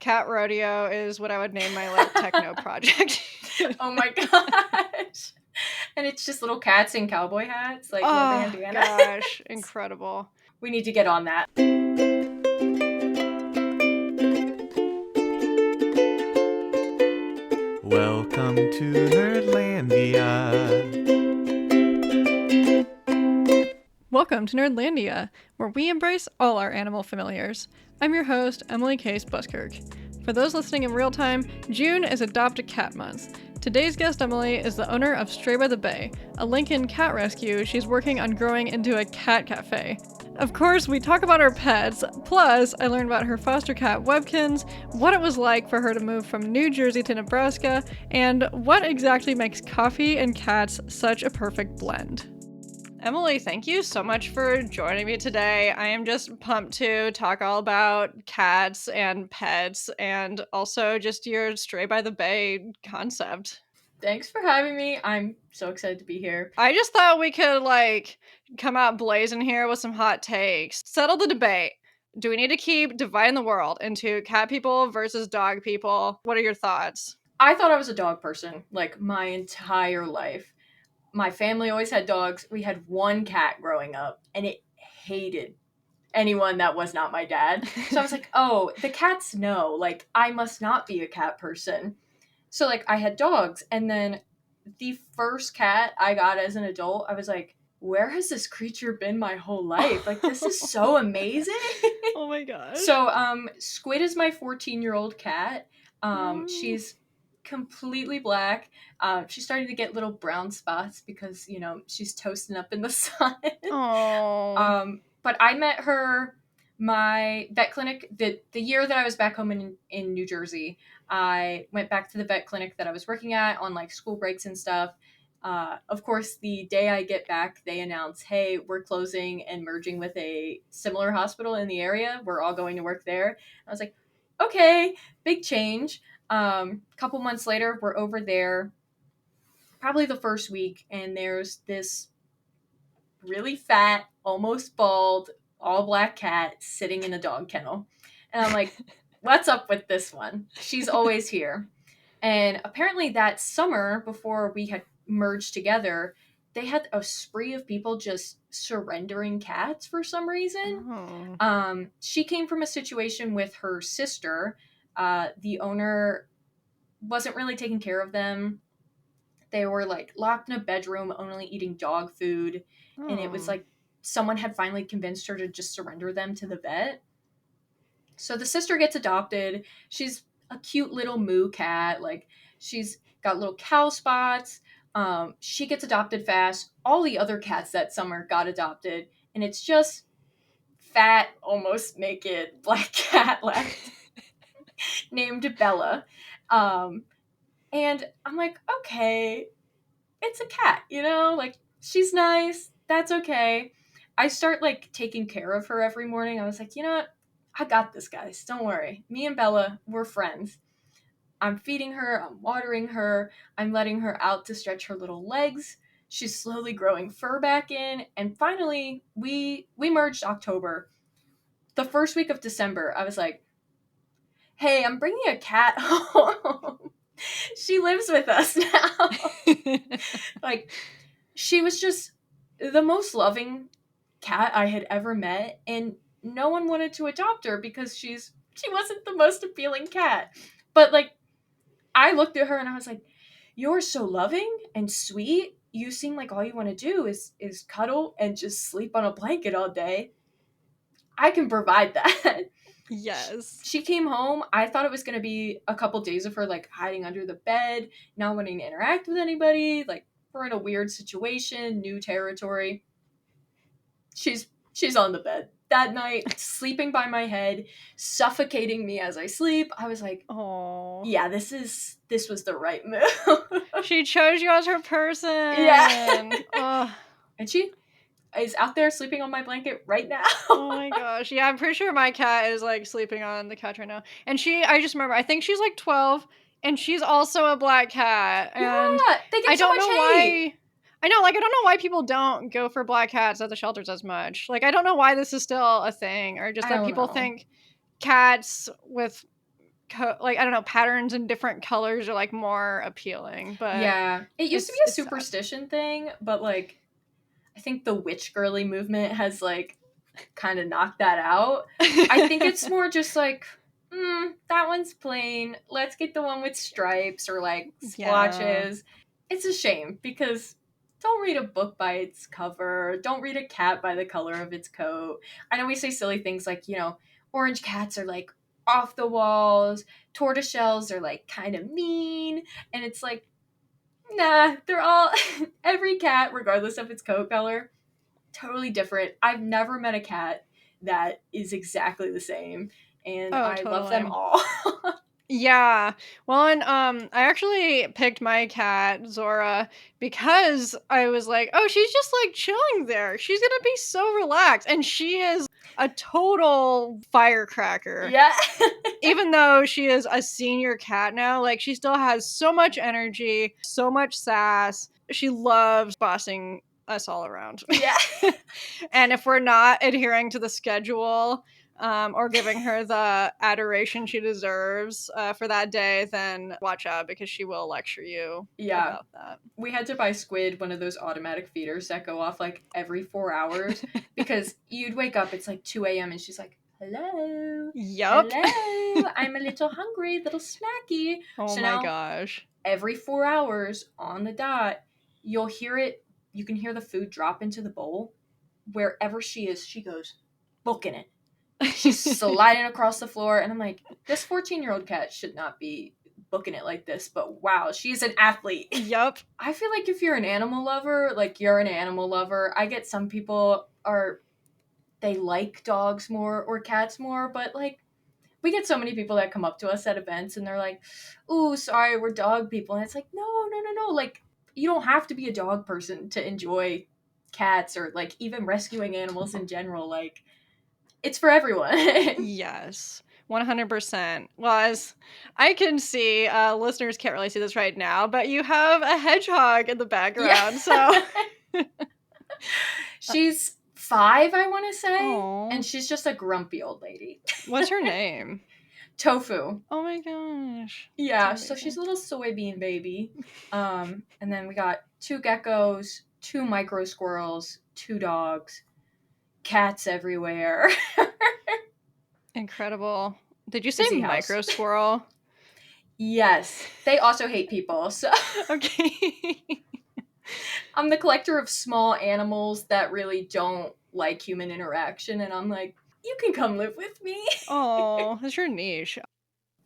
Cat rodeo is what I would name my like techno project. Oh my gosh. And it's just little cats in cowboy hats, like no Oh bandana. gosh, incredible. We need to get on that. Welcome to Nerdlandia. Welcome to Nerdlandia, where we embrace all our animal familiars. I'm your host, Emily Case Buskirk. For those listening in real time, June is Adopt a Cat Month. Today's guest, Emily, is the owner of Stray by the Bay, a Lincoln cat rescue she's working on growing into a cat cafe. Of course, we talk about her pets, plus I learned about her foster cat Webkins, what it was like for her to move from New Jersey to Nebraska, and what exactly makes coffee and cats such a perfect blend. Emily, thank you so much for joining me today. I am just pumped to talk all about cats and pets and also just your Stray by the Bay concept. Thanks for having me. I'm so excited to be here. I just thought we could come out blazing here with some hot takes. Settle the debate. Do we need to keep dividing the world into cat people versus dog people? What are your thoughts? I thought I was a dog person, like my entire life. My family always had dogs. We had one cat growing up, and it hated anyone that was not my dad. So I was like, oh, the cats know. Like, I must not be a cat person. So, like, I had dogs. And then the first cat I got as an adult, I was like, where has this creature been my whole life? Like, this is so amazing. Oh my gosh. So, Squid is my 14-year-old cat. She's completely black. She's starting to get little brown spots because, you know, she's toasting up in the sun. Oh. But I met her, my vet clinic, the year that I was back home in New Jersey. I went back to the vet clinic that I was working at on like school breaks and stuff. Of course, the day I get back, they announce, hey, we're closing and merging with a similar hospital in the area. We're all going to work there. I was like, okay, big change. Couple months later, we're over there, probably the first week, and there's this really fat, almost bald, all black cat sitting in a dog kennel. And I'm like, what's up with this one? She's always here. And apparently that summer, before we had merged together, they had a spree of people just surrendering cats for some reason. Oh. She came from a situation with her sister. The owner wasn't really taking care of them. They were like locked in a bedroom, only eating dog food. And it was like someone had finally convinced her to just surrender them to the vet. So the sister gets adopted. She's a cute little moo cat. Like, she's got little cow spots. She gets adopted fast. All the other cats that summer got adopted. And it's just fat, almost naked black cat left named Bella. And I'm like, okay, it's a cat, you know? Like, she's nice. That's okay. I start, like, taking care of her every morning. I was like, you know what? I got this, guys. Don't worry. Me and Bella, we're friends. I'm feeding her. I'm watering her. I'm letting her out to stretch her little legs. She's slowly growing fur back in. And finally, we merged October. The first week of December, I was like, hey, I'm bringing a cat home. She lives with us now. Like, she was just the most loving cat I had ever met, and no one wanted to adopt her because she wasn't the most appealing cat. But like, I looked at her and I was like, you're so loving and sweet. You seem like all you want to do is cuddle and just sleep on a blanket all day. I can provide that. Yes. She came home. I thought it was going to be a couple days of her like hiding under the bed, not wanting to interact with anybody. Like, we're in a weird situation, new territory. She's on the bed that night, sleeping by my head, suffocating me as I sleep. I was like, oh yeah, this was the right move. She chose you as her person. Yeah. Oh. And she is out there sleeping on my blanket right now. Oh my gosh. Yeah, I'm pretty sure my cat is like sleeping on the couch right now. And I just remember, I think she's like 12 and she's also a black cat. And yeah, they get I so don't much know hate. why. I don't know why people don't go for black cats at the shelters as much. Like, I don't know why this is still a thing, or just that people think cats with like, I don't know, patterns and different colors are like more appealing. But Yeah. It used to be a it's sad. superstition thing, but like I think the witch girly movement has like kind of knocked that out. I think it's more just like, that one's plain. Let's get the one with stripes or like Yeah. splotches. It's a shame because don't read a book by its cover. Don't read a cat by the color of its coat. I know we say silly things like, orange cats are like off the walls, tortoiseshells are like kind of mean. And it's like, nah, they're all, every cat, regardless of its coat color, totally different. I've never met a cat that is exactly the same, and Oh, I love them totally. all. Yeah. Well, and I actually picked my cat Zora because I was like, oh, she's just like chilling there. She's gonna be so relaxed, and she is a total firecracker. Yeah. Even though she is a senior cat now, like she still has so much energy, so much sass. She loves bossing us all around. Yeah. And if we're not adhering to the schedule, or giving her the adoration she deserves for that day, then watch out because she will lecture you Yeah. about that. We had to buy Squid one of those automatic feeders that go off like every 4 hours because you'd wake up, it's like 2 a.m. and she's like, hello. Yup. Hello. I'm a little hungry, little snacky. Oh So my now, gosh. every 4 hours on the dot, you'll hear it. You can hear the food drop into the bowl. Wherever she is, she goes, booking it. She's sliding across the floor, and I'm like, this 14-year-old cat should not be booking it like this, but wow, she's an athlete. Yup. I feel like if you're an animal lover, like you're an animal lover. I get some people they like dogs more or cats more, but like we get so many people that come up to us at events and they're like, ooh, sorry, we're dog people. And it's like, no, no, no, no. Like, you don't have to be a dog person to enjoy cats or like even rescuing animals in general. Like, it's for everyone. Yes. 100%. Well, as I can see, listeners can't really see this right now, but you have a hedgehog in the background. So, She's 5, I want to say. Aw. And she's just a grumpy old lady. What's her name? Tofu. Oh my gosh. Yeah, That's so she's a amazing. little soybean baby. And then we got 2 geckos, 2 micro squirrels, 2 dogs, cats everywhere. Incredible. Did you say Busy house. micro squirrel? Yes, they also hate people. So Okay. I'm the collector of small animals that really don't like human interaction, and I'm like, you can come live with me. Oh, that's your niche.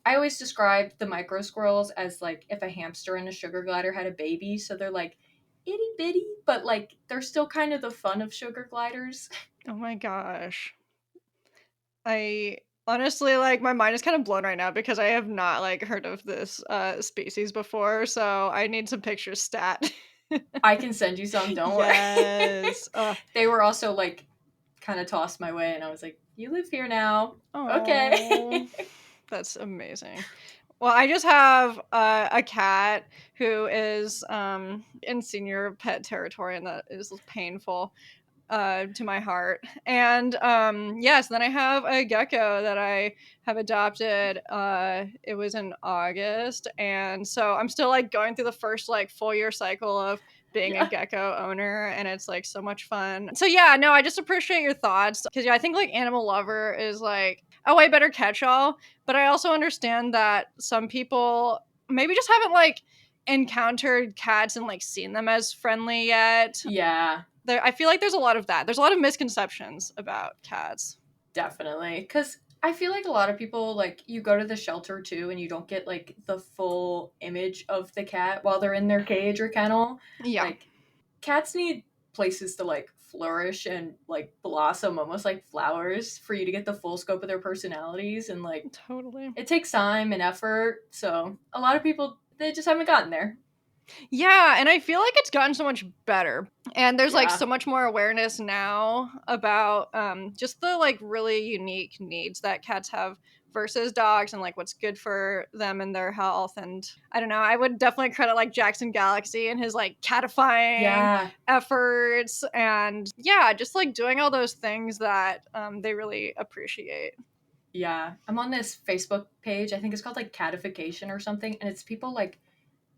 I always describe the micro squirrels as like if a hamster and a sugar glider had a baby, so they're like itty bitty, but like they're still kind of the fun of sugar gliders. Oh my gosh. I honestly, like, my mind is kind of blown right now because I have not like heard of this species before, so I need some pictures stat. I can send you some, don't worry. Yes. They were also like kind of tossed my way, and I was like, you live here now. Oh, Okay. that's amazing. Well, I just have a cat who is in senior pet territory, and that is painful to my heart. And yes, then I have a gecko that I have adopted. It was in August, and so I'm still like going through the first like full year cycle of being a Yeah. gecko owner, and it's like so much fun. So yeah, no, I just appreciate your thoughts because yeah, I think like animal lover is like a way better catch-all, but I also understand that some people maybe just haven't like encountered cats and like seen them as friendly yet. Yeah, I feel like there's a lot of that. There's a lot of misconceptions about cats. definitely. Because I feel like a lot of people, like, you go to the shelter too, and you don't get, like, the full image of the cat while they're in their cage or kennel. Yeah, Like, cats need places to, like, flourish and, like, blossom almost like flowers for you to get the full scope of their personalities. And, like, totally. it takes time and effort. So, a lot of people, they just haven't gotten there. Yeah, and I feel like it's gotten so much better. And there's like Yeah. so much more awareness now about just the like really unique needs that cats have versus dogs and like what's good for them and their health. And I don't know, I would definitely credit like Jackson Galaxy and his like catifying Yeah. efforts and yeah, just like doing all those things that they really appreciate. Yeah, I'm on this Facebook page. I think it's called like catification or something, and it's people like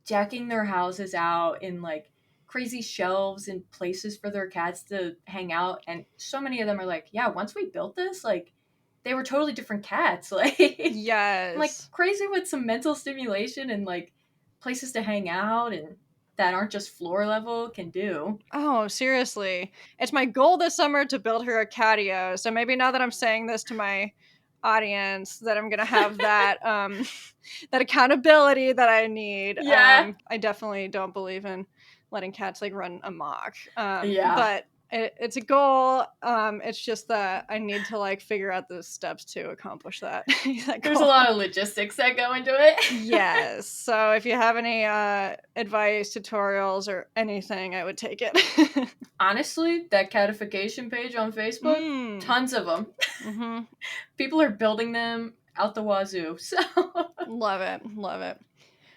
decking their houses out in like crazy shelves and places for their cats to hang out. And so many of them are like, yeah, once we built this, like they were totally different cats. Like I'm like Yes. crazy with some mental stimulation and like places to hang out and that aren't just floor level can do. Oh, seriously. It's my goal this summer to build her a catio. So maybe now that I'm saying this to my audience that I'm going to have that that accountability that I need. Yeah. I definitely don't believe in letting cats like run amok. Yeah. But it's a goal. It's just that I need to like figure out the steps to accomplish that, that There's a goal. lot of logistics that go into it. Yes. So if you have any advice, tutorials, or anything, I would take it. Honestly, that catification page on Facebook, Mm. tons of them. Mm-hmm. People are building them out the wazoo. So, Love it. Love it.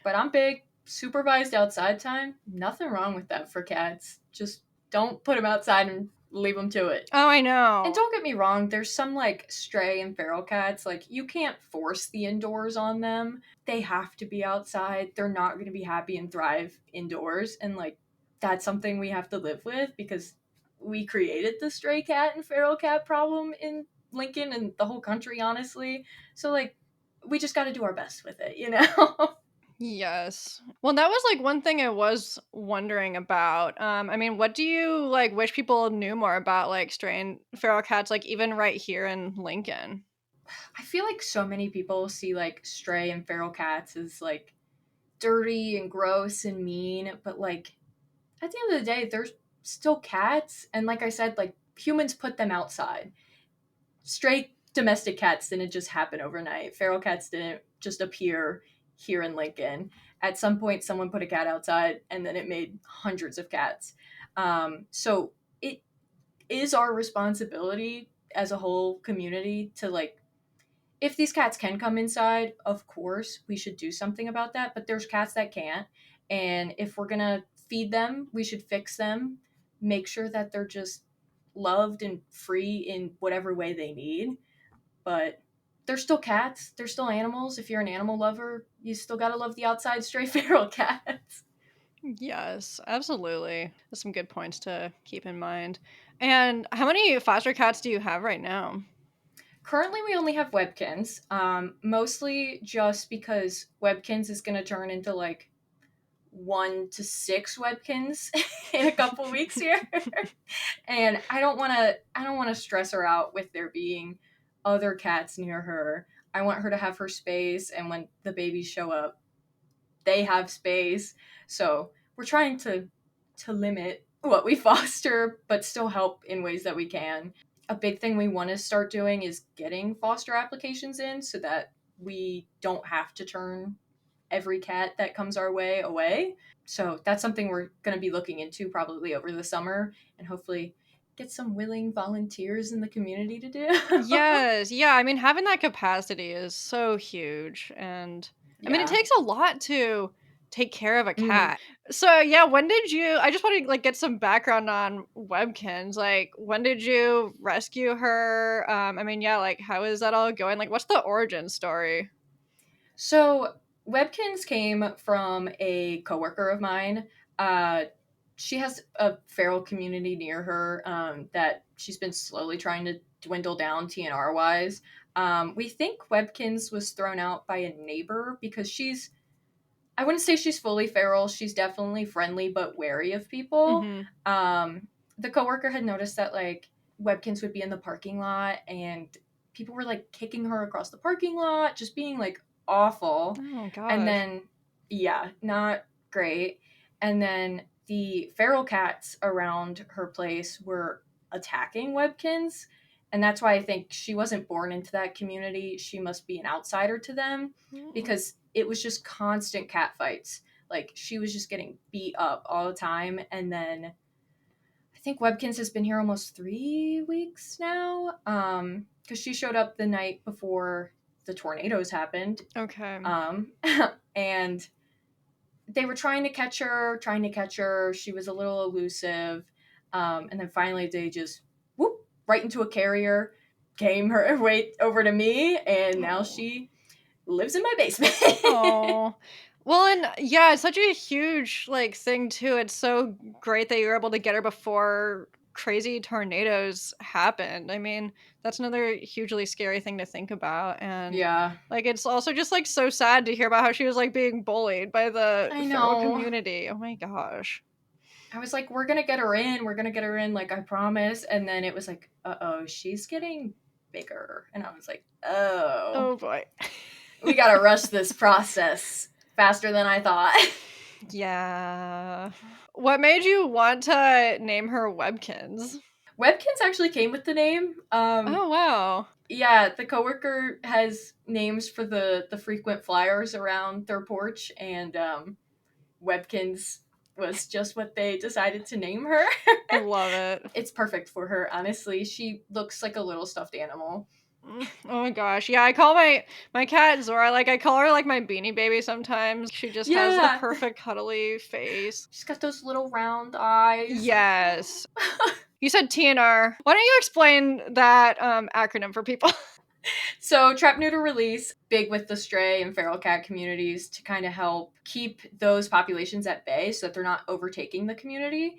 but I'm big. Supervised outside time, nothing wrong with that for cats. Just don't put them outside and leave them to it. Oh, I And know. don't get me wrong, there's some like stray and feral cats, like you can't force the indoors on them. They have to be outside. They're not going to be happy and thrive indoors. And like that's something we have to live with because we created the stray cat and feral cat problem in Lincoln and the whole country, honestly. So like we just got to do our best with it, you know? Yes. Well, that was like one thing I was wondering about. I mean, what do you like wish people knew more about like stray and feral cats, like even right here in Lincoln? I feel like so many people see like stray and feral cats as like dirty and gross and mean, but like at the end of the day, they're still cats. And like I said, like humans put them outside. Stray domestic cats didn't just happen overnight. Feral cats didn't just appear here in Lincoln. At some point, someone put a cat outside and then it made hundreds of cats. So it is our responsibility as a whole community to like if these cats can come inside, of course, we should do something about that. But there's cats that can't. And if we're going to feed them, we should fix them, make sure that they're just loved and free in whatever way they need. But they're still cats, they're still animals. If you're an animal lover, you still got to love the outside stray feral cats. Yes, absolutely. There's some good points to keep in mind. And how many foster cats do you have right now? Currently, we only have Webkins, mostly just because Webkins is going to turn into like 1 to 6 Webkins in a couple weeks here. And I don't want to stress her out with there being other cats near her. I want her to have her space, and when the babies show up, they have space. So we're trying to limit what we foster, but still help in ways that we can. A big thing we want to start doing is getting foster applications in so that we don't have to turn every cat that comes our way away. So that's something we're going to be looking into probably over the summer and hopefully get some willing volunteers in the community to do. Yes, yeah, I mean, having that capacity is so huge, and, I mean, it Yeah. takes a lot to take care of a Mm. cat. So, yeah, when did you I just wanna, like, get some background on Webkins, like, when did you rescue her? I mean, yeah, like, how is that all going? Like, what's the origin story? So Webkins came from a coworker of mine. Uh, she has a feral community near her that she's been slowly trying to dwindle down TNR wise. We think Webkins was thrown out by a neighbor because I wouldn't say she's fully feral. She's definitely friendly but wary of people. Mhm. Um, the coworker had noticed that like Webkins would be in the parking lot and people were like kicking her across the parking lot, just being like awful. Oh And gosh. then, yeah, not great. And then the feral cats around her place were attacking Webkins. And that's why I think she wasn't born into that community. She must be an outsider to them Mm. because it was just constant cat fights. Like she was just getting beat up all the time. And then I think Webkins has been here almost 3 weeks now. Because she showed up the night before the tornadoes happened. Okay. Um, and they were trying to catch her. She was a little elusive. And then finally they just whoop right into a carrier, came her way over to me, and now she lives in my basement. Oh. Well, and yeah, it's such a huge like thing too. It's so great that you were able to get her before crazy tornadoes happened. I mean, that's another hugely scary thing to think about. And Yeah, like it's also just like so sad to hear about how she was like being bullied by the I feral know. community. Oh my gosh. I was like, we're gonna get her in. We're gonna get her in, like I promise. And then it was like, oh, she's getting bigger. And I was like, oh, Oh boy. we gotta rush this process faster than I thought. Yeah. What made you want to name her Webkins? Webkins actually came with the name. Oh wow. Yeah, the coworker has names for the frequent flyers around their porch, and Webkins was just what they decided to name her. Love it. It's perfect for her, honestly. She looks like a little stuffed animal. Oh my gosh. Yeah, I call my cat Zora, like I call her like my beanie baby sometimes. She just has the Yeah, perfect cuddly face. she's got those little round eyes. Yes. You said TNR. Why don't you explain that acronym for people? So, trap, neuter, release, big with the stray and feral cat communities to kind of help keep those populations at bay so that they're not overtaking the community.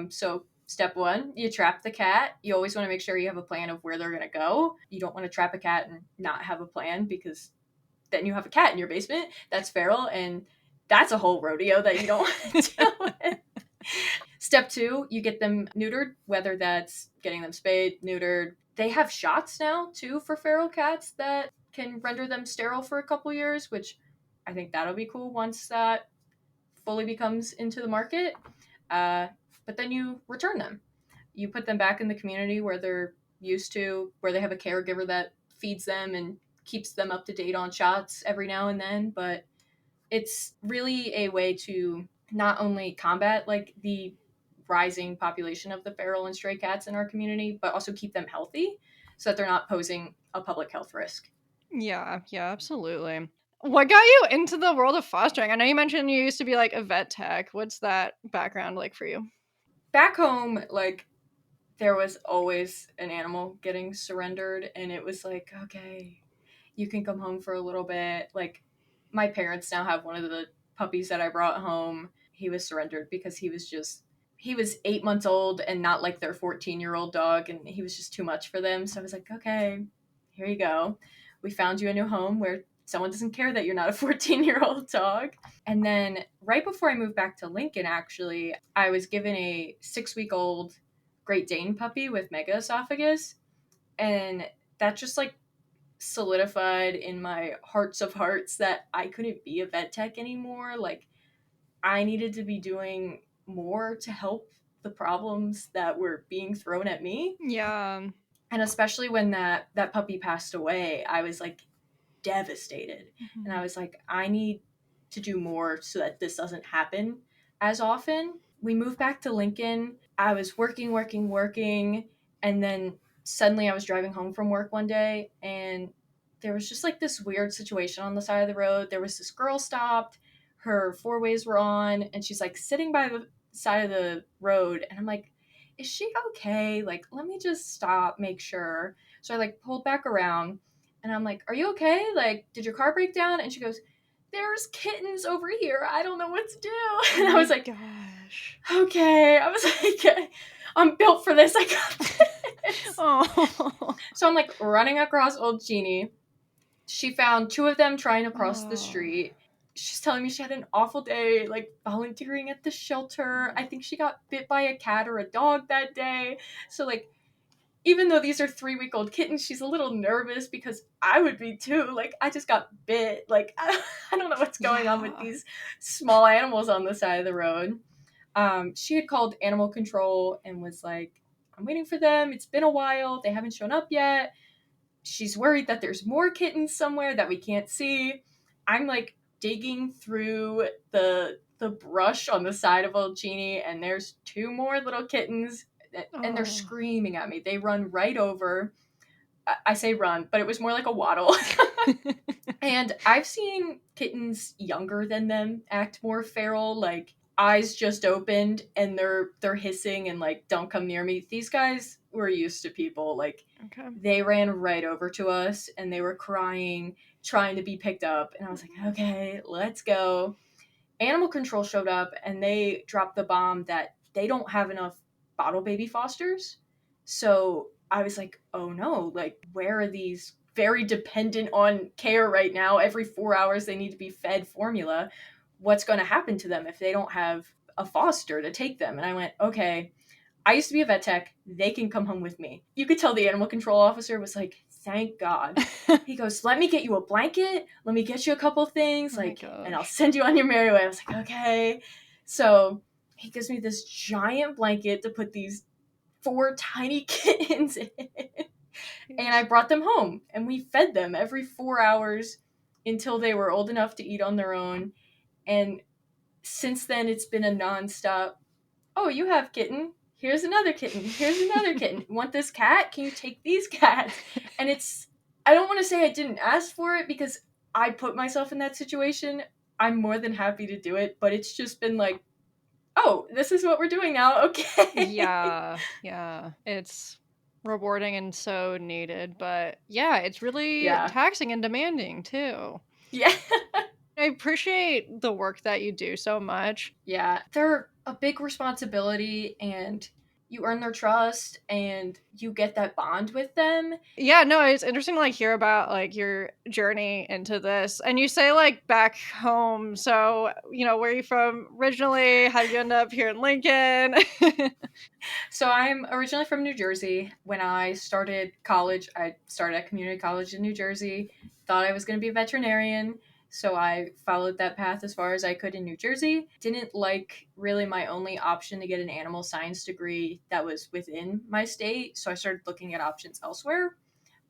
So, step one, you trap the cat. You always want to make sure you have a plan of where they're going to go. You don't want to trap a cat and not have a plan, because then you have a cat in your basement that's feral, and that's a whole rodeo that you don't want to deal with. Step two, you get them neutered, whether that's getting them spayed, neutered. They have shots now, too, for feral cats that can render them sterile for a couple years, which I think that'll be cool once that fully becomes into the market. But then you return them. You put them back in the community where they're used to, where they have a caregiver that feeds them and keeps them up to date on shots every now and then. But it's really a way to not only combat like the rising population of the feral and stray cats in our community, but also keep them healthy so that they're not posing a public health risk. Yeah, absolutely. What got you into the world of fostering? I know you mentioned you used to be like a vet tech. What's that background like for you? Back home, like, there was always an animal getting surrendered, and it was like, okay, you can come home for a little bit. Like, my parents now have one of the puppies that I brought home. He was surrendered because he was 8 months old and not like their 14-year-old dog, and he was just too much for them. So I was like, okay, here you go. We found you a new home where someone doesn't care that you're not a 14-year-old dog. And then right before I moved back to Lincoln, actually, I was given a 6-week-old Great Dane puppy with mega esophagus. And that just like solidified in my hearts of hearts that I couldn't be a vet tech anymore. Like, I needed to be doing more to help the problems that were being thrown at me. Yeah. And especially when that puppy passed away, I was like devastated. And I was like, I need to do more so that this doesn't happen as often. We moved back to Lincoln. I was working, and then suddenly I was driving home from work one day, and there was just like this weird situation on the side of the road. There was this girl stopped, her four ways were on, and she's like sitting by the side of the road, and I'm like, is she okay? Like, let me just stop, make sure. So I like pulled back around, and I'm like, are you okay? Like, did your car break down? And she goes, there's kittens over here. I don't know what to do. And I was like, gosh. okay. I was like, I'm built for this. I got this. Oh. So I'm like running across Old Genie. She found two of them trying to cross the street. She's telling me she had an awful day, like volunteering at the shelter. I think she got bit by a cat or a dog that day. So, like, even though these are 3-week-old kittens, she's a little nervous because I would be too. Like, I just got bit. Like, I don't know what's going on with these small animals on the side of the road. She had called animal control and was like, I'm waiting for them. It's been a while. They haven't shown up yet. She's worried that there's more kittens somewhere that we can't see. I'm like digging through the brush on the side of Old Genie, and there's two more little kittens, and they're screaming at me. They run right over. I say run, but it was more like a waddle. And I've seen kittens younger than them act more feral. Like, eyes just opened and they're hissing and like, don't come near me. These guys were used to people. Like, Okay. they ran right over to us and they were crying, trying to be picked up. And I was like, okay, let's go. Animal control showed up and they dropped the bomb that they don't have enough bottle baby fosters. So I was like, oh no, like, where are these very dependent on care right now? Every 4 hours they need to be fed formula. What's going to happen to them if they don't have a foster to take them? And I went, okay, I used to be a vet tech. They can come home with me. You could tell the animal control officer was like, thank God. He goes, let me get you a blanket. Let me get you a couple things. Oh my Like, and I'll gosh. send you on your merry way. I was like, okay. So he gives me this giant blanket to put these 4 tiny kittens in. And I brought them home and we fed them every 4 hours until they were old enough to eat on their own. And since then, it's been a nonstop, oh, you have kitten. Here's another kitten. Here's another kitten. Want this cat? Can you take these cats? And it's, I don't want to say I didn't ask for it because I put myself in that situation. I'm more than happy to do it, but it's just been like, oh, this is what we're doing now. Okay. Yeah. It's rewarding and so needed, but yeah, it's really Yeah. taxing and demanding too. Yeah. I appreciate the work that you do so much. Yeah. They're a big responsibility and you earn their trust and you get that bond with them. Yeah, no, it's interesting to like hear about like your journey into this. And you say like back home, so where are you from originally? How did you end up here in Lincoln? So I'm originally from New Jersey. When I started college, I started at community college in New Jersey. Thought I was going to be a veterinarian, so I followed that path as far as I could in New Jersey. Didn't like really my only option to get an animal science degree that was within my state, so I started looking at options elsewhere.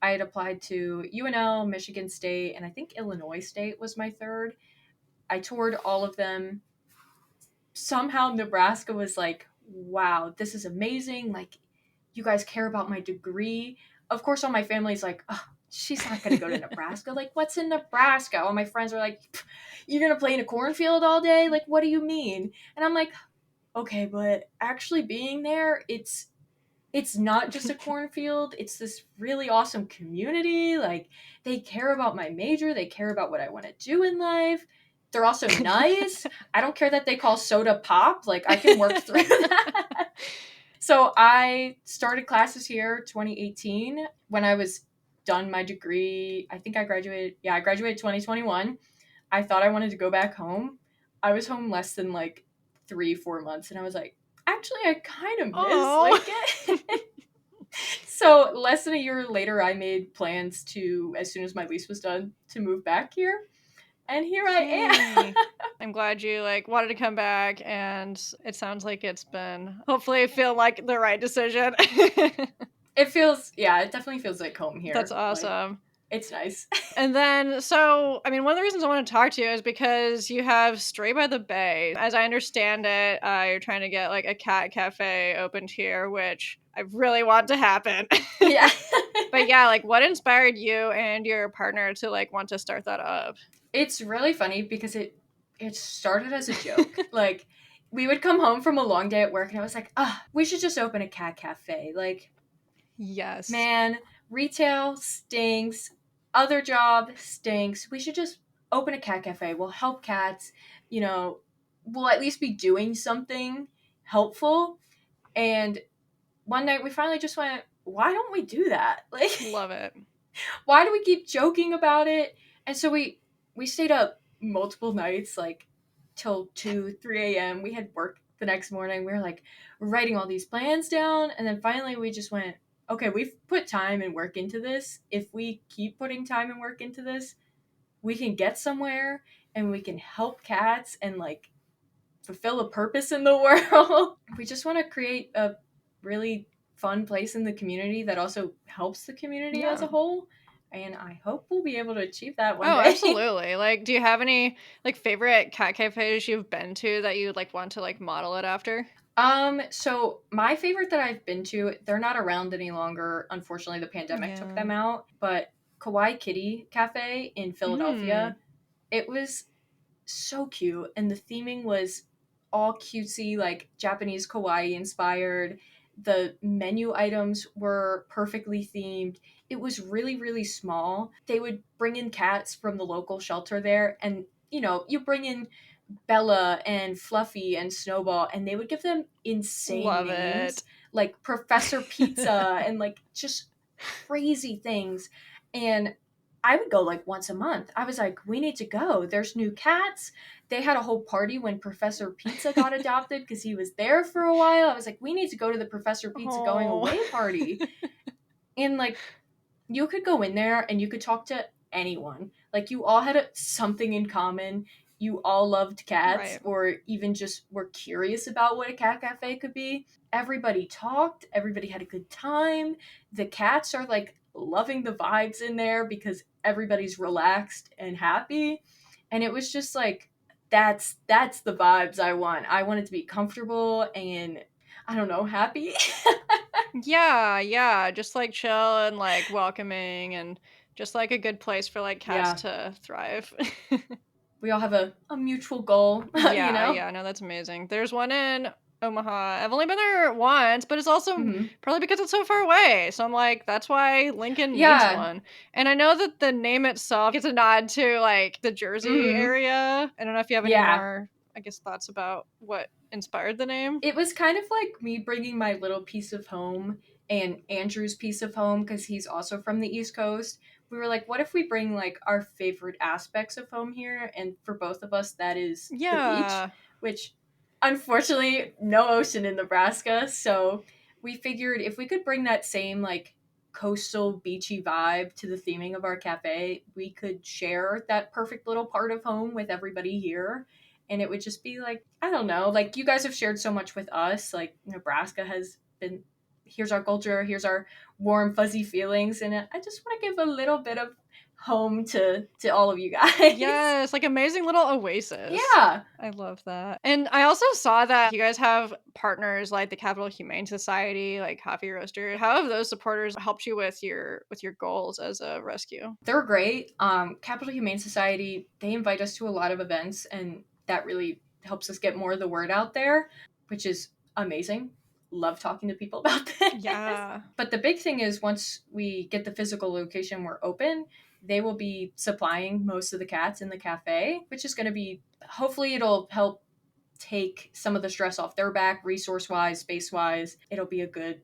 I had applied to UNL, Michigan State, and I think Illinois State was my third. I toured all of them. Somehow Nebraska was like, wow, this is amazing. Like, you guys care about my degree. Of course, all my family's like, oh, she's not going to go to Nebraska. Like, what's in Nebraska? All my friends are like, you're going to play in a cornfield all day? Like, what do you mean? And I'm like, okay, but actually being there, it's not just a cornfield. It's this really awesome community. Like, they care about my major. They care about what I want to do in life. They're also nice. I don't care that they call soda pop. Like, I can work through that. So I started classes here 2018 when I was done my degree. I think I graduated. Yeah, I graduated 2021. I thought I wanted to go back home. I was home less than like 3, 4 months, and I was like, actually, I kind of miss Oh. Lincoln. So less than a year later, I made plans to, as soon as my lease was done, to move back here. And here I am. Yay. I'm glad you like wanted to come back, and it sounds like it's been hopefully feel like the right decision. It feels, yeah, it definitely feels like home here. That's Like, awesome. it's nice. And then, so, I mean, one of the reasons I want to talk to you is because you have Stray by the Bay. As I understand it, you're trying to get like a cat cafe opened here, which I really want to happen. Yeah. But yeah, like what inspired you and your partner to like want to start that up? It's really funny because it started as a joke. Like, we would come home from a long day at work and I was like, we should just open a cat cafe. Like, Yes. man, retail stinks. Other job stinks. We should just open a cat cafe. We'll help cats. You know, we'll at least be doing something helpful. And one night we finally just went, why don't we do that? Like, Love it. why do we keep joking about it? And so we stayed up multiple nights, like till 2, 3 a.m. We had work the next morning. We were like writing all these plans down. And then finally we just went, okay, we've put time and work into this. If we keep putting time and work into this, we can get somewhere and we can help cats and like fulfill a purpose in the world. We just want to create a really fun place in the community that also helps the community as a whole. And I hope we'll be able to achieve that one Oh, day. absolutely. Like, do you have any like favorite cat cafes you've been to that you like want to like model it after? So my favorite that I've been to, they're not around any longer. Unfortunately, the pandemic took Yeah. them out. But Kawaii Kitty Cafe in Philadelphia, it was so cute and the theming was all cutesy, like Japanese kawaii inspired. The menu items were perfectly themed. It was really, really small. They would bring in cats from the local shelter there, and you bring in Bella and Fluffy and Snowball, and they would give them insane Love names it. like Professor Pizza and like just crazy things. And I would go like once a month. I was like, we need to go. There's new cats. They had a whole party when Professor Pizza got adopted because he was there for a while. I was like, we need to go to the Professor Pizza going Oh. away party. And like, you could go in there and you could talk to anyone. Like, you all had something in common. You all loved cats, Right. or even just were curious about what a cat cafe could be. Everybody talked, everybody had a good time. The cats are like loving the vibes in there because everybody's relaxed and happy. And it was just like, that's the vibes I want. I want it to be comfortable and, I don't know, happy. Yeah, just like chill and like welcoming and just like a good place for like cats Yeah, to thrive. we all have a mutual goal, you Yeah, know? yeah, no, that's amazing. There's one in Omaha. I've only been there once, but it's also Hmm. probably because it's so far away. So I'm like, that's why Lincoln needs Yeah. one. And I know that the name itself gets a nod to like the Jersey Hmm. area. I don't know if you have any Yeah. more, I guess, thoughts about what inspired the name. It was kind of like me bringing my little piece of home and Andrew's piece of home because he's also from the East Coast. We were like, what if we bring like our favorite aspects of home here? And for both of us, that is the beach, Yeah. which unfortunately, no ocean in Nebraska. So we figured if we could bring that same like coastal beachy vibe to the theming of our cafe, we could share that perfect little part of home with everybody here, and it would just be like, I don't know, like you guys have shared so much with us. Like Nebraska has been, here's our culture, here's our warm fuzzy feelings, and I just want to give a little bit of home to all of you guys. Yes, like amazing little oasis. Yeah, I love that. And I also saw that you guys have partners like the Capital Humane Society, like Coffee Roaster. How have those supporters helped you with your goals as a rescue? they're great. Capital Humane Society, they invite us to a lot of events, and that really helps us get more of the word out there, which is amazing. Love talking to people about this. Yeah. But the big thing is once we get the physical location we're open, they will be supplying most of the cats in the cafe, which is going to be, hopefully it'll help take some of the stress off their back, resource wise, space wise. It'll be a good,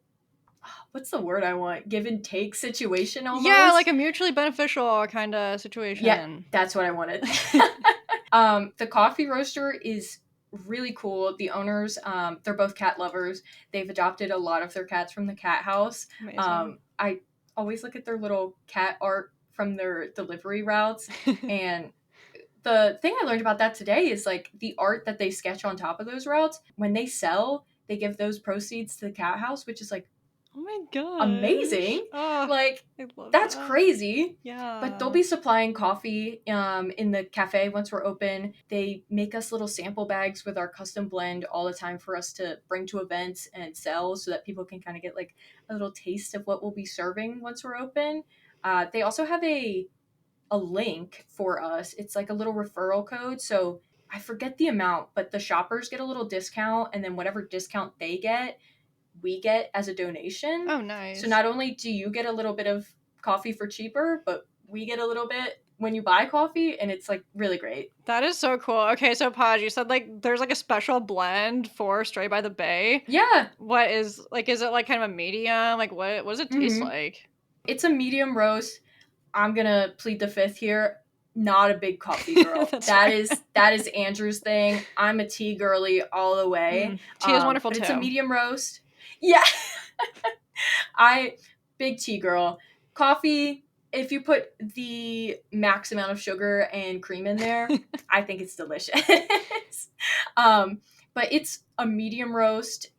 what's the word I want? Give and take situation Yeah, like almost. a mutually beneficial kind of Yeah, situation. that's what I wanted. The coffee roaster is really cool. The owners, they're both cat lovers. They've adopted a lot of their cats from the cat house. Amazing. I always look at their little cat art from their delivery routes. And the thing I learned about that today is like the art that they sketch on top of those routes, when they sell, they give those proceeds to the cat house, which is like Oh my gosh. amazing. Oh, Like, I love that's that. crazy. But they'll Yeah. be supplying coffee in the cafe once we're open. They make us little sample bags with our custom blend all the time for us to bring to events and sell so that people can kind of get like a little taste of what we'll be serving once we're open. They also have a link for us. It's like a little referral code. So I forget the amount, but the shoppers get a little discount, and then whatever discount they get, we get as a donation. Oh, So nice. not only do you get a little bit of coffee for cheaper, but we get a little bit when you buy coffee, and it's like really great. That is so cool. Okay, so Podge, you said like there's like a special blend for Stray by the Bay. Yeah. What is like is it like kind of a medium? Like what does it taste Hmm. like? It's a medium roast. I'm gonna plead the fifth here. Not a big coffee girl. That's That fair. is Andrew's thing. I'm a tea girly all the way. Tea is wonderful But it's a too. medium roast. Yeah. I big tea girl. Coffee, if you put the max amount of sugar and cream in there, I think it's delicious. um, but it's a medium roast.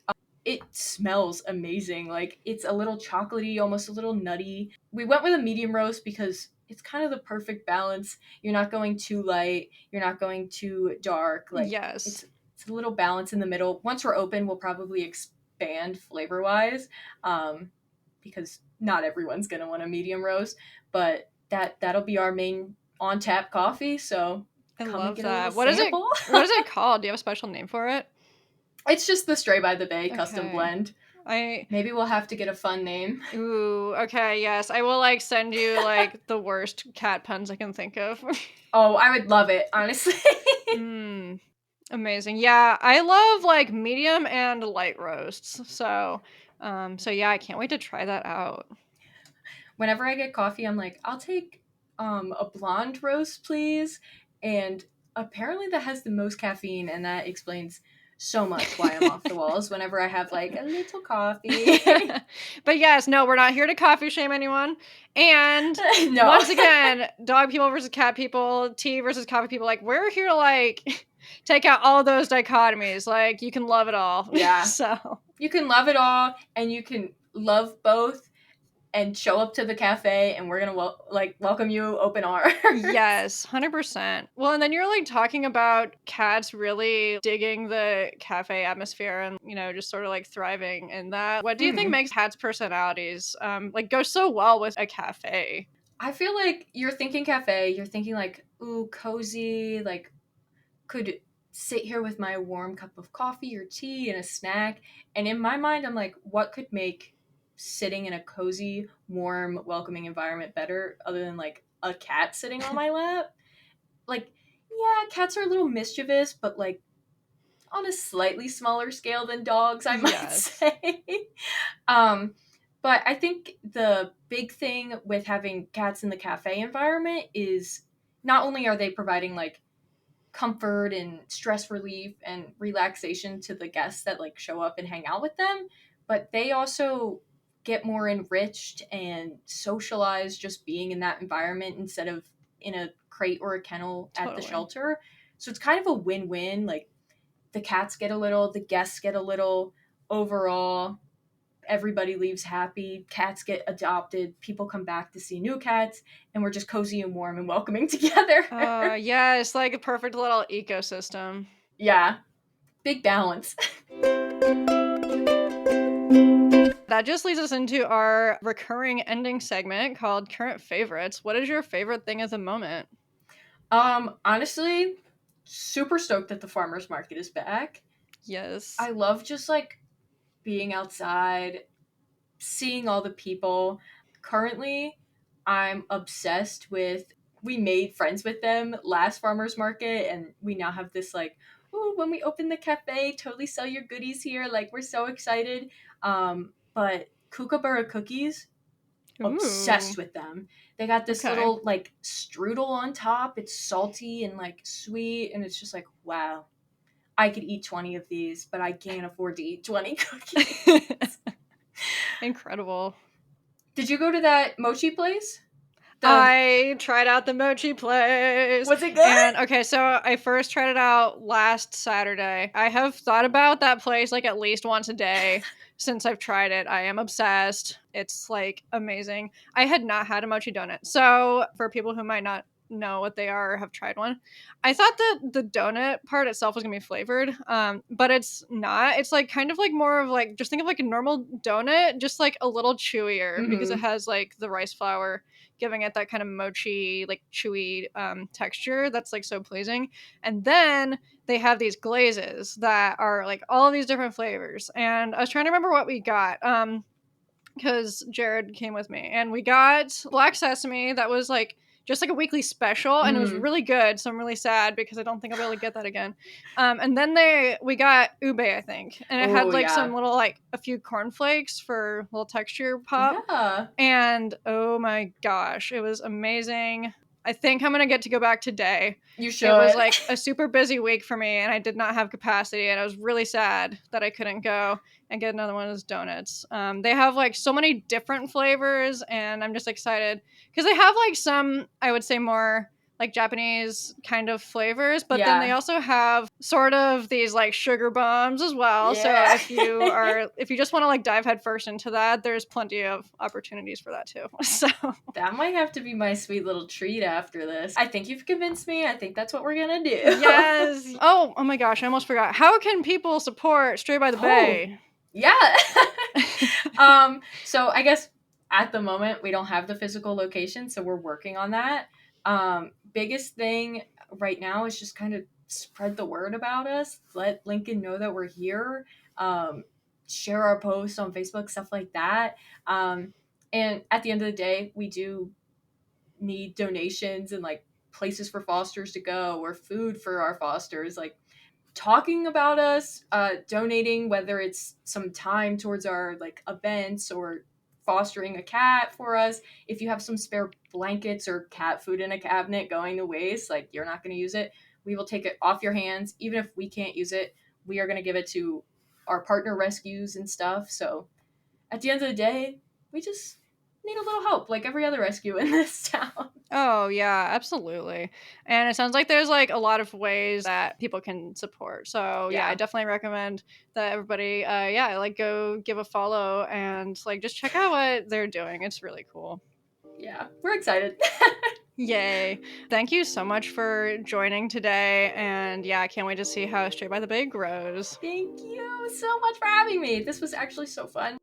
It smells amazing. Like, it's a little chocolatey, almost a little nutty. We went with a medium roast because it's kind of the perfect balance. You're not going too light, you're not going too dark. Like, Yes. it's a little balance in the middle. Once we're open, we'll probably expand flavor wise, because not everyone's gonna want a medium roast. But that'll be our main on tap coffee. So I come and love get a little that. sample. What is it called? Do you have a special name for it? It's just the Stray by the Bay custom Okay. blend. Maybe we'll have to get a fun name. Ooh, okay, yes. I will, like, send you, like, the worst cat puns I can think of. Oh, I would love it, honestly. Amazing. Yeah, I love, like, medium and light roasts. So yeah, I can't wait to try that out. Whenever I get coffee, I'm like, I'll take a blonde roast, please. And apparently that has the most caffeine, and that explains so much why I'm off the walls whenever I have like a little coffee. But yes, no, we're not here to coffee shame anyone. And No. once again, dog people versus cat people, tea versus coffee people, like, we're here to, like, take out all those dichotomies. Like, you can love it all. Yeah. So You can love it all, and you can love both, and show up to the cafe, and we're gonna welcome you open arms. yes, 100%. Well, and then you're, like, talking about cats really digging the cafe atmosphere and, you know, just sort of, like, thriving in that. What do you think makes cats' personalities, like, go so well with a cafe? I feel like you're thinking cafe, you're thinking like, ooh, cozy, like could sit here with my warm cup of coffee or tea and a snack. And in my mind, I'm like, what could make sitting in a cozy, warm, welcoming environment better other than like a cat sitting on my lap? Like, yeah, cats are a little mischievous, but like on a slightly smaller scale than dogs, I might Yes. say. um, but I think the big thing with having cats in the cafe environment is not only are they providing like comfort and stress relief and relaxation to the guests that like show up and hang out with them, but they also get more enriched and socialized just being in that environment instead of in a crate or a kennel at the Totally. shelter. So it's kind of a win-win. Like the cats get a little, the guests get a little, overall everybody leaves happy, cats get adopted, people come back to see new cats, and we're just cozy and warm and welcoming together. Yeah, it's like a perfect little ecosystem. Yeah, big balance. That just leads us into our recurring ending segment called Current Favorites. What is your favorite thing at the moment? Honestly, super stoked that the farmers market is back. Yes. I love just like being outside, seeing all the people. Currently, I'm obsessed with, we made friends with them last farmers market, and we now have this like, oh, when we open the cafe, totally sell your goodies here. Like we're so excited. But Kookaburra cookies, obsessed Ooh. with them. They got this Okay. little like strudel on top. It's salty and like sweet, and it's just like, wow. I could eat 20 of these, but I can't afford to eat 20 cookies. Incredible. Did you go to that mochi place? I tried out the mochi place. Was it good? And okay, so I first tried it out last Saturday. I have thought about that place like at least once a day since I've tried it. I am obsessed. It's like amazing. I had not had a mochi donut. So for people who might not know what they are or have tried one, I thought that the donut part itself was gonna be flavored. But it's not. It's like kind of like more of like, just think of like a normal donut, just like a little chewier because it has like the rice flour giving it that kind of mochi, like chewy texture that's like so pleasing. And then they have these glazes that are like all of these different flavors. And I was trying to remember what we got. Because Jared came with me, and we got black sesame that was like just like a weekly special, and it was really good. So I'm really sad because I don't think I'll be able to get that again. And then we got ube, I think, and it had like some little like a few cornflakes for little texture pop. Yeah. And oh my gosh, it was amazing. I think I'm gonna get to go back today. You should. It was like a super busy week for me, and I did not have capacity, and I was really sad that I couldn't go and get another one of those donuts. They have like so many different flavors, and I'm just excited because they have like some, I would say, more like Japanese kind of flavors, but then they also have sort of these like sugar bombs as well. Yeah. So if you just want to like dive headfirst into that, there's plenty of opportunities for that too. So that might have to be my sweet little treat after this. I think you've convinced me. I think that's what we're gonna do. Yes. Oh my gosh, I almost forgot. How can people support Stray by the Bay? Yeah. So I guess at the moment we don't have the physical location, so we're working on that. Biggest thing right now is just kind of spread the word about us. Let Lincoln know that we're here. Share our posts on Facebook, stuff like that. And at the end of the day, we do need donations and like places for fosters to go or food for our fosters. Like talking about us, donating, whether it's some time towards our like events or fostering a cat for us. If you have some spare blankets or cat food in a cabinet going to waste, like you're not going to use it, we will take it off your hands. Even if we can't use it, we are going to give it to our partner rescues and stuff. So at the end of the day, we just need a little help like every other rescue in this town. Oh, yeah, absolutely. And it sounds like there's like a lot of ways that people can support. So, yeah, I Yeah. definitely recommend that everybody, yeah, like go give a follow and like just check out what they're doing. It's really cool. Yeah, we're excited. Yay. Thank you so much for joining today. And yeah, I can't wait to see how Straight by the Bay grows. Thank you so much for having me. This was actually so fun.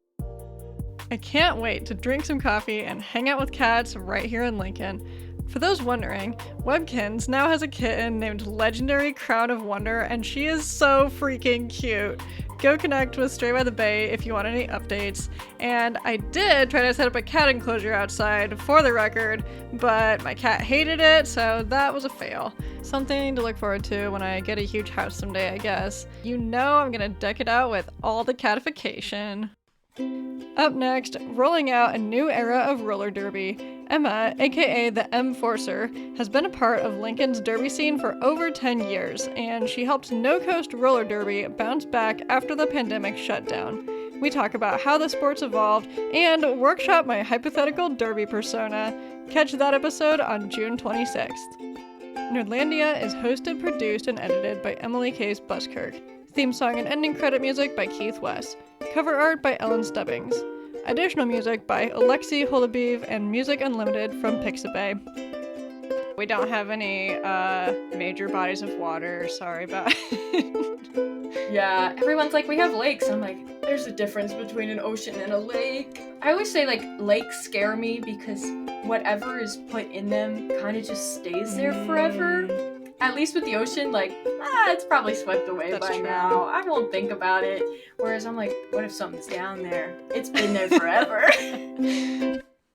I can't wait to drink some coffee and hang out with cats right here in Lincoln. For those wondering, Webkins now has a kitten named Legendary Crown of Wonder, and she is so freaking cute. Go connect with Stray by the Bay if you want any updates. And I did try to set up a cat enclosure outside for the record, but my cat hated it, so that was a fail. Something to look forward to when I get a huge house someday, I guess. You know I'm gonna deck it out with all the catification. Up next, rolling out a new era of roller derby, Emma, aka the M-Forcer, has been a part of Lincoln's derby scene for over 10 years, and she helped No Coast Roller Derby bounce back after the pandemic shutdown. We talk about how the sport's evolved and workshop my hypothetical derby persona. Catch that episode on June 26th. Nerdlandia is hosted, produced, and edited by Emily Case Buskirk. Theme song and ending credit music by Keith West. Cover art by Ellen Stubbings. Additional music by Alexei Holobiv and Music Unlimited from Pixabay. We don't have any major bodies of water, sorry about it. Yeah, everyone's like, we have lakes. I'm like, there's a difference between an ocean and a lake. I always say like lakes scare me because whatever is put in them kind of just stays there forever. At least with the ocean, like, it's probably swept away That's by true. now. I won't think about it. Whereas I'm like, what if something's down there? It's been there forever.